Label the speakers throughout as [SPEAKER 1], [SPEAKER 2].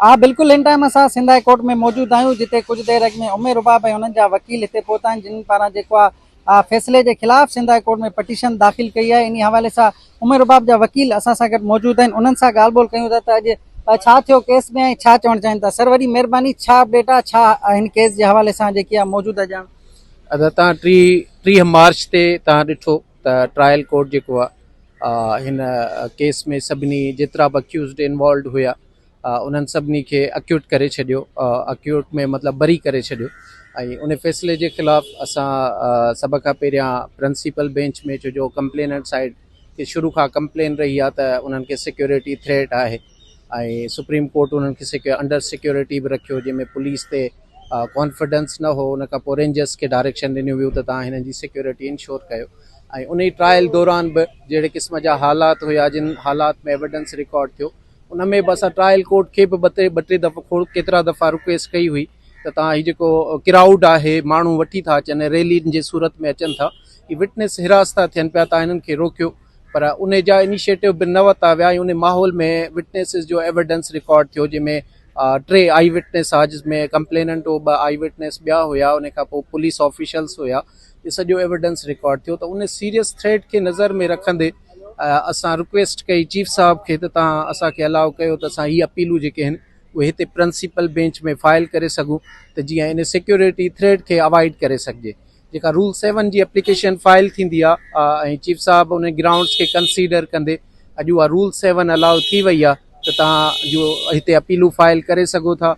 [SPEAKER 1] हाँ बिल्कुल, in time असां सिंध हाई कोर्ट में मौजूद आहियूं, जिते कुछ देर अॻु में उमेर रुबाब ऐं उन्हनि जा वकील हिते पहुता आहिनि, जिन पारां जेको आहे फ़ैसिले जे ख़िलाफ़ सिंध हाई कोर्ट में पटिशन दाख़िल कई आहे। इन हवाले सां उमेर रुबाब जा वकील असां सां गॾु मौजूद आहिनि, उन्हनि सां ॻाल्हि ॿोल कयूं था त अॼु छा थियो केस में ऐं छा चवणु चाहिनि था। सर, वॾी महिरबानी, छा अपडेट आहे, छा हिन केस जे हवाले सां जेकी आहे मौजूदा ॼाण?
[SPEAKER 2] अगरि तव्हां 30 मार्च ते तव्हां ॾिठो त ट्रायल कोर्ट जेको आहे हिन केस में सभिनी जेतिरा बि अक्यूज़ड इन्वॉल्व हुया उन्हनि सभिनी खे अक्यूट करे छॾियो, अक्यूट में मतिलबु बरी करे छॾियो। ऐं उन फ़ैसिले जे ख़िलाफ़ असां सभ खां पहिरियां प्रिंसिपल बेंच में जो कंप्लेनेंट साइड खे शुरू खां कंप्लेन रही आहे त उन्हनि खे सिक्योरिटी थ्रेट आहे, ऐं सुप्रीम कोर्ट उन्हनि खे अंडर सिक्योरिटी बि रखियो, जंहिंमें पुलिस ते कॉन्फिडेंस न हो। उन खां पोइ रेंजर्स खे डायरेक्शन ॾिनियूं हुयूं त तव्हां हिननि जी सिक्योरिटी इंश्योर कयो। ऐं उन ट्रायल दौरान बि जहिड़े क़िस्म जा हालात हुया, जिन हालात में एविडेंस रिकॉर्ड थियो, उन में बि असां ट्रायल कोर्ट खे बि ॿ टे दफ़ा केतिरा दफ़ा रिक्वेस्ट कई हुई त तव्हां हीउ जेको क्राउड आहे, माण्हू वठी था अचनि, रैलियुनि जे सूरत में अचनि था, ही विटनेस हिरास था थियनि पिया, तव्हां हिननि खे रोकियो। पर उन जा इनिशिएटिव बि न वरिता विया। ऐं उन माहौल में विटनेसिस जो एविडेंस रिकॉर्ड थियो, जंहिंमें 3 आई विटनेस आहे, जिसमें कंप्लेनेंट हो, 2 आई विटनेस ॿिया हुया, उन खां पोइ पुलिस ऑफिशल्स हुया। ये सॼो एविडेंस रिकॉर्ड थियो। त उन सीरियस थ्रेट खे नज़र में रखंदे असां रिक्वेस्ट कई चीफ साहब खे त तव्हां असांखे अलाउ कयो त असां हीअ अपीलूं जेके आहिनि उहे हिते प्रिंसिपल बेंच में फाइल करे सघूं, त जीअं इन सिक्योरिटी थ्रेट खे अवॉइड करे सघिजे। जेका रूल 7 जी एप्लीकेशन फाइल थींदी आहे ऐं चीफ साहब उन ग्राउंड्स खे कंसीडर कंदे अॼु उहा रूल 7 अलाउ थी वई आहे, त तव्हां जो हिते अपीलूं फाइल करे सघो था।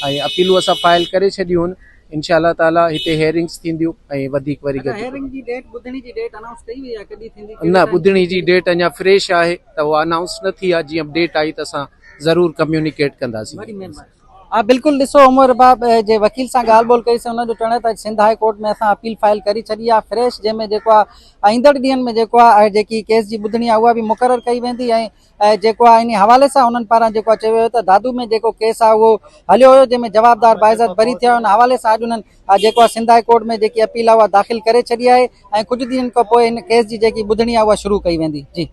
[SPEAKER 2] ऐं अपीलूं असां फाइल करे छॾियूं आहिनि। इंशाअल्लाह ताला हिते हेयरिंग्स थींदियूं ऐं वधीक वरी
[SPEAKER 1] हेयरिंग जी डेट, ॿुधणी जी डेट अनाउंस कई वई आहे, कॾहिं थींदी?
[SPEAKER 2] न, ॿुधणी जी डेट अञा फ्रेश आहे, त उहा अनाउंस न थी आहे। जीअं डेट आई त असां ज़रूरु कम्युनिकेट कंदासीं।
[SPEAKER 1] हाँ बिल्कुल, ॾिसो, उमर रुबाब जे वकील सां ॻाल्हि ॿोल कईसीं, उन्हनि जो चवणु आहे त सिंध हाई कोर्ट में असां अपील फाइल करे छॾी आहे फ्रेश, जंहिंमें जेको आहे ईंदड़ ॾींहंनि में जेको आहे जेकी केस जी ॿुधणी आहे उहा बि मुक़ररु कई वेंदी। ऐं जेको आहे इन हवाले सां उन्हनि पारां जेको आहे चयो वियो त दादू में जेको केस आहे उहो हलियो हुयो, जंहिंमें जवाबदार बाइज़त बरी थिया। उन हवाले सां अॼु उन्हनि जेको आहे सिंध हाई कोर्ट में जेकी अपील आहे उहा दाख़िल करे छॾी आहे, ऐं कुझु ॾींहंनि खां पोइ इन केस जी जेकी ॿुधणी आहे उहा शुरू कई वेंदी। जी।